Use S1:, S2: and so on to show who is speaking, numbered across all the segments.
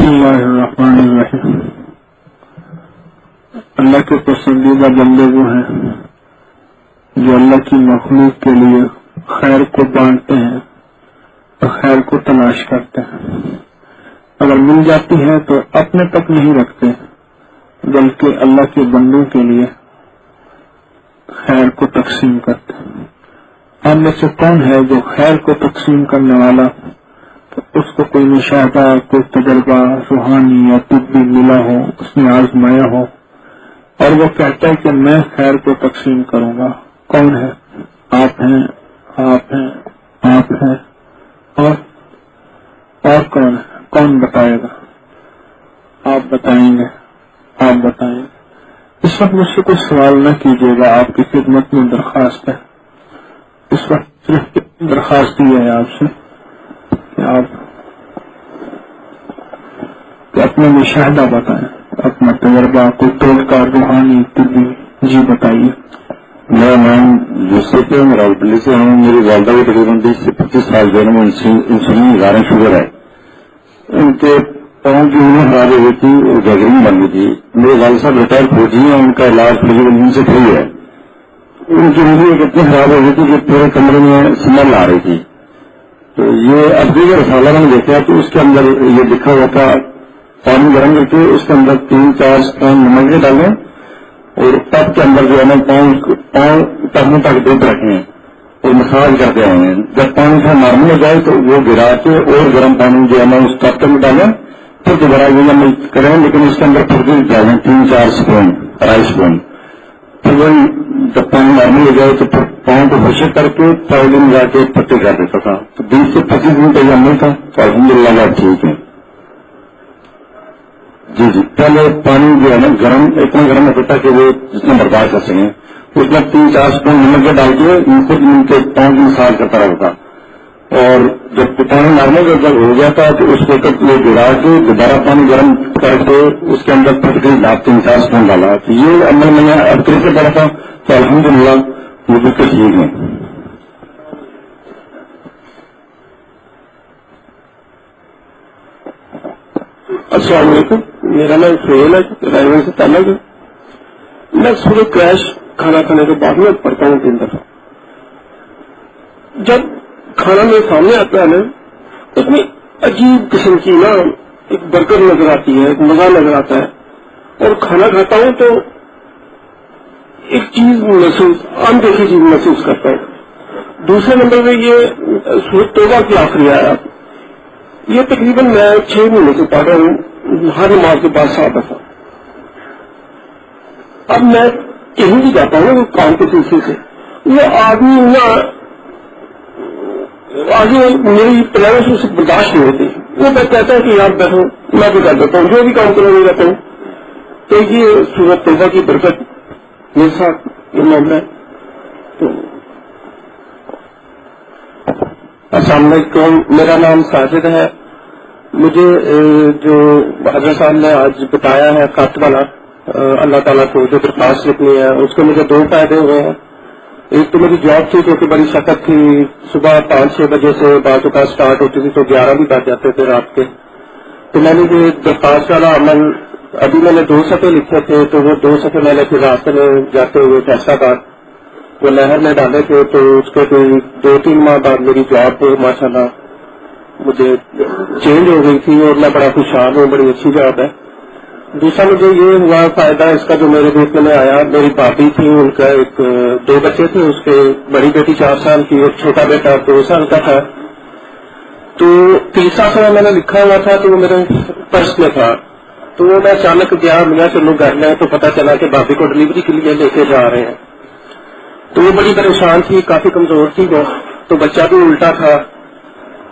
S1: بسم اللہ الرحمن الرحیم۔ اللہ کے پسندیدہ بندے وہ ہیں جو اللہ کی مخلوق کے لیے خیر کو بانٹتے ہیں اور خیر کو تلاش کرتے ہیں۔ اگر مل جاتی ہے تو اپنے تک نہیں رکھتے بلکہ اللہ کے بندوں کے لیے خیر کو تقسیم کرتے ہیں۔ آپ میں سے کون ہے جو خیر کو تقسیم کرنے والا تو اس کو کوئی مشاہدہ، کوئی تجربہ روحانی یا طبی ملا ہو، اس نے آزمایا ہو اور وہ کہتا ہے کہ میں خیر کو تقسیم کروں گا؟ کون ہے؟ آپ ہیں، آپ ہیں، آپ ہیں، اور کون ہے؟ کون بتائے گا؟ آپ بتائیں گے، آپ بتائیں گے۔ اس وقت مجھ سے کوئی سوال نہ کیجیے گا، آپ کی خدمت میں درخواست ہے۔ اس وقت صرف درخواست دی ہے آپ سے کہ آپ اپنا مشاہدہ بتائیں، اپنا تجربہ، کوئی ٹوٹکا روحانی طبی۔ جی بتائیے۔
S2: میرا نام یوسف ہے، میں راولپنڈی سے ہوں۔ میری والدہ کو تقریباً 20 سے 25 سال جو ہے نا انسولین غارن شوگر ہے۔ ان کے پاؤں کی انہیں خراب ہو گئی تھی اور گیگرنگ بن گئی تھی۔ میرے والد صاحب ریٹائر فوجی ہیں، ان کا علاج فریج سے فری ہے۔ ان کی انگلی اتنی خراب ہو گئی تھی کہ پورے کمرے میں سمیل آ رہی تھی۔ تو یہ اب بھی رسالہ میں نے دیکھا تو اس کے اندر یہ لکھا ہوا تھا پانی گرم کر کے اس کے اندر 3-4 اسپون نمک کے ڈالیں اور ٹب کے اندر جو ہے نا پاؤں ٹبوں تک دودھ رکھیں اور مساج کرتے ہیں۔ جب پانی سے نارمل ہو جائے تو وہ گرا کے اور گرم پانی جو ہے نا اس ٹب میں ڈالیں، پھر دوبارہ یہ عمل کریں، لیکن اس کے اندر پھر بھی ڈالیں 3-4 اسپون، 2.5 اسپون۔ پھر وہی جب پانی نارمل ہو جائے تو پھر پاؤں کو خشک کر کے پاؤں میں جا کے پٹے کر دیتا تھا۔ تو 20 سے 25 دن کا یہ عمل تھا تو الحمدللہ آپ ٹھیک ہے۔ جی پہلے پانی جو ہے نا گرم اتنا گرم ہوتا تھا کہ وہ جتنا برداشت کر سکیں، اس میں 3-4 اسپون نمک کے ڈال کے خود ان کے پاؤں کی مساج کرتا رہتا تھا۔ اور جب پانی نارمل جب ہو گیا تھا تو اس وقت وہ گرا کے دوبارہ پانی گرم کر کے اس کے اندر پھٹ کے 3-4 اسپون ڈالا۔ تو یہ عمل میں نے اب طریقے پڑا تھا تو الحمدللہ وہ بالکل ٹھیک ہے۔
S3: السلام علیکم، میرا نام سہیل ہے، رائے سے تعلق ہے۔ میں صبح کریش کھانا کھانے کے بعد میں پڑھتا ہوں 3 دفعہ۔ جب کھانا میرے سامنے آتا ہے نا اس میں عجیب قسم کی نا ایک برکت نظر آتی ہے، ایک مزہ نظر آتا ہے، اور کھانا کھاتا ہوں تو ایک چیز محسوس، اندیکھی چیز محسوس کرتا ہوں۔ دوسرے نمبر پہ یہ سورۃ توبہ کی آخری آیات، یہ تقریباً میں 6 مہینے سے پڑھ رہا ہوں، ہر نماز کے بعد 7 دفعہ۔ اب میں کہیں بھی جاتا ہوں وہ کام کے سلسلے سے، وہ آدمی نا آگے میری پلانوں سے اسے برداشت نہیں ہوتی، وہ کہتا ہے کہ یار بیٹھو میں بھی کر دیتا ہوں، جو بھی کام کرنے رہتا ہوں۔ تو یہ سورۃ توبہ کی برکت میرے ساتھ یہ معاملہ ہے۔ تو السلام علیکم، میرا نام ساجد ہے۔ مجھے جو حضرت صاحب نے آج بتایا ہے خط والا، اللہ تعالیٰ کو جو درخواست لکھنی ہے، اس کے مجھے 2 فائدے ہوئے ہیں۔ ایک تو میری جاب تھی جو کہ بڑی سخت تھی، صبح 5-6 بجے سے بعض اوقات اسٹارٹ ہوتی تھی تو 11 بھی بج جاتے تھے رات کے۔ تو میں نے یہ درخواست والا عمل ابھی میں نے 2 صفحے لکھے تھے، تو وہ 2 صفحے میں نے پھر راستے میں جاتے ہوئے فیصلہ کار وہ نہر میں ڈالے تھے، تو اس کے کوئی 2-3 ماہ بعد میری جاب ماشاءاللہ مجھے چینج ہو گئی تھی اور میں بڑا خوشحال ہوں، بڑی اچھی جاب ہے۔ دوسرا مجھے یہ ہوا فائدہ اس کا جو میرے دیکھنے میں آیا، میری بھابھی تھی، ان کا 2 بچے تھے، اس کے بڑی بیٹی 4 سال کی اور چھوٹا بیٹا 2 سال کا تھا۔ تو تیسرا سال میں نے لکھا ہوا تھا تو وہ میرے پرس میں تھا، تو وہ میں اچانک گیا، میاں چلو گھر میں، تو پتا چلا کہ بھابھی کو ڈلیوری کے لیے لے کے جا رہے ہیں۔ تو وہ بڑی پریشان تھی، کافی کمزور تھی وہ، تو بچہ بھی الٹا تھا۔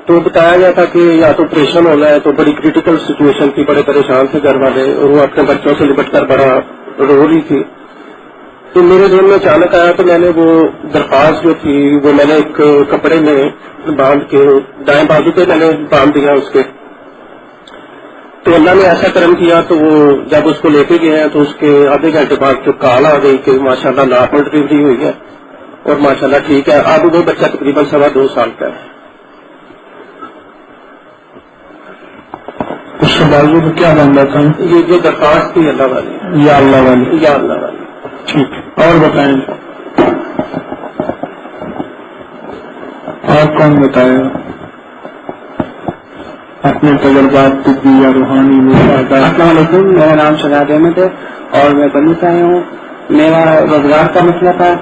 S3: تو بتایا گیا تھا کہ یا تو آپریشن ہونا ہے، تو بڑی کریٹیکل سچویشن تھی، بڑے پریشان تھے گھر والے، اور وہ اپنے بچوں سے لپٹ کر بڑا رو رہی تھی۔ تو میرے ذہن میں اچانک آیا تو میں نے وہ درخواست جو تھی وہ میں نے ایک کپڑے میں باندھ کے دائیں بازو پہ میں نے باندھ دیا اس کے۔ تو اللہ نے ایسا کرم کیا تو وہ جب اس کو لے کے گئے ہیں تو اس کے آدھے گھنٹے بعد جو کال آ گئی کہ ماشاءاللہ نارمل ڈلیوری ہوئی ہے اور ماشاءاللہ ٹھیک ہے۔ اب وہ بچہ تقریباً 2.25 سال کا ہے۔
S1: اس بازو کو کیا باندھا تھا؟
S3: یہ جو درخواست تھی اللہ والی.
S1: یا اللہ والی.
S3: یا اللہ والی.
S1: ٹھیک ہے. اور بتائیں اور کون بتائے گا اپنے تجربات طبی یا روحانی مشاہدات؟
S3: السلام علیکم، میرا نام شجاعت احمد ہے اور میں بنی سے آیا ہوں. میرا روزگار کا مسئلہ تھا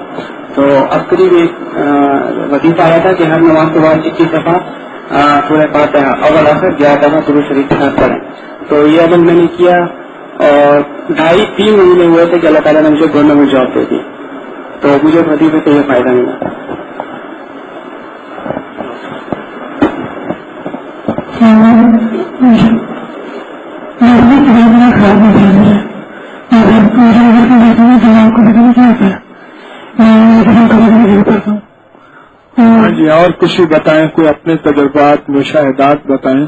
S3: تو اب قریب ایک وظیفہ آیا تھا کہ ہر نماز کے بعد 21 دفعہ سورہ فاتحہ اول آخر 11 دفعہ درود شریف کے ساتھ پڑھیں. تو یہ عمل میں نے کیا اور 2.5-3 مہینے ہوئے تھے کہ اللہ تعالیٰ نے مجھے گورنمنٹ جاب دے دی. تو مجھے وظیفے سے یہ فائدہ ملا.
S1: ہاں جی. اور کچھ بھی بتائیں، کوئی اپنے تجربات مشاہدات بتائیں.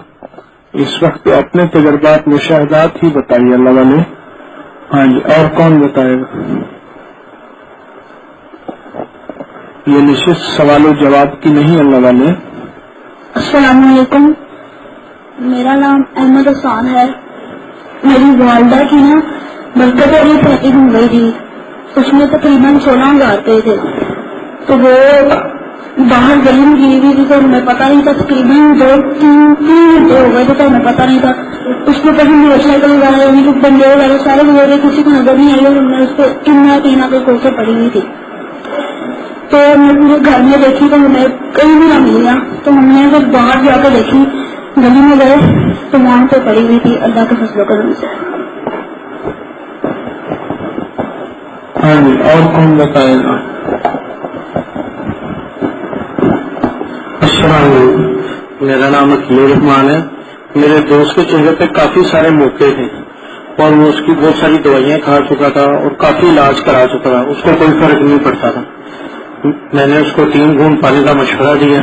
S1: اس وقت تو اپنے تجربات مشاہدات ہی بتائیے اللہ والے. ہاں جی. اور کون بتائے گا؟ یہ نشست سوال و جواب کی نہیں اللہ والے.
S4: السلام علیکم، میرا نام احمد حسان ہے. میری والدہ کی نا برکت اور سیٹنگ ہو گئی تھی، اس میں تقریباً 16,000 روپے تھے. تو وہ باہر گلی میں گری ہوئی تھی تو ہمیں پتہ نہیں تھا. تقریباً 2-3 گھنٹے ہو گئے تھے تو ہمیں پتہ نہیں تھا. اس میں کہیں موٹر سائیکل وغیرہ یعنی کہ بندے وغیرہ سارے گزر رہے، کسی کو نظر نہیں آئی اور ہم نے اس پہ کہیں پہ کھول کے پڑی ہوئی تھی. تو میں پورے گھر میں دیکھی تو ہمیں کہیں بھی نہ ملا. تو ہم نے جب باہر جا کے دیکھی گلی میں گئے تو وہاں پہ پڑی ہوئی تھی اللہ کے فضل و کرم سے.
S1: ہاں جی. اور کون بتائے گا؟
S3: السلام علیکم، میرا نام اکیل الرحمان ہے. میرے دوست کے چہرے پہ کافی سارے موقع تھے اور وہ اس کی بہت ساری دوائیاں کھا چکا تھا اور کافی علاج کرا چکا تھا. اس کو کوئی فرق نہیں پڑتا تھا. میں نے اس کو 3 گھونٹ پانی کا مشورہ دیا.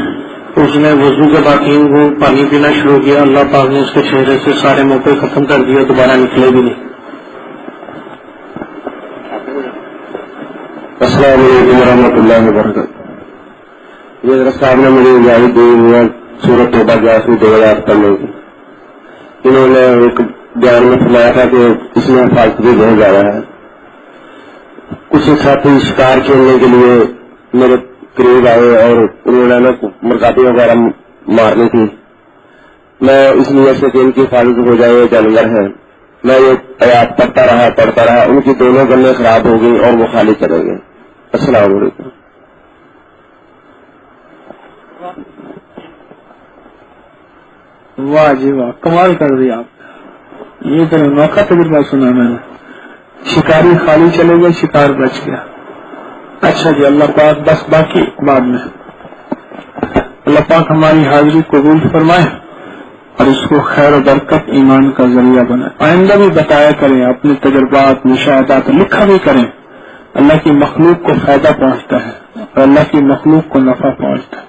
S3: اس نے وضو کے بعد 3 گھونٹ پانی پینا شروع کیا. اللہ پاک نے اس کے چہرے سے سارے موقع ختم کر دیا، دوبارہ نکلے بھی نہیں.
S2: السلام علیکم ورحمۃ اللہ وبرکاتہ. یہ حضرت صاحب نے مجھے اجازت دی ہے سورۃ توبہ کی آخری 2 آیات پڑھنے کی. انہوں نے ایک بیان میں فرمایا تھا کہ اس میں فالتوی بہت زیادہ ہے. کچھ ساتھی شکار کھیلنے کے لیے میرے قریب آئے اور انہوں نے مرغابی وغیرہ مارنی تھی. میں اس لیے سے کہ ان کی حفاظت ہو جائے، جانور ہے، میں یہ آیات پڑھتا رہا. ان کی دونوں گلیں خراب ہو گئی اور وہ خالی چلے گئے. السلام علیکم.
S1: واہ جی واہ، کمال کر دیا آپ. یہ تو موقع تجربہ سنا میں نے. شکاری خالی چلے گئے، شکار بچ گیا. اچھا جی. اللہ پاک بس باقی بعد میں. اللہ پاک ہماری حاضری قبول فرمائے اور اس کو خیر و برکت ایمان کا ذریعہ بنائے. آئندہ بھی بتایا کریں، اپنے تجربات مشاہدات لکھا بھی کریں. اللہ کی مخلوق کو فائدہ پہنچتا ہے اور اللہ کی مخلوق کو نفع پہنچتا ہے.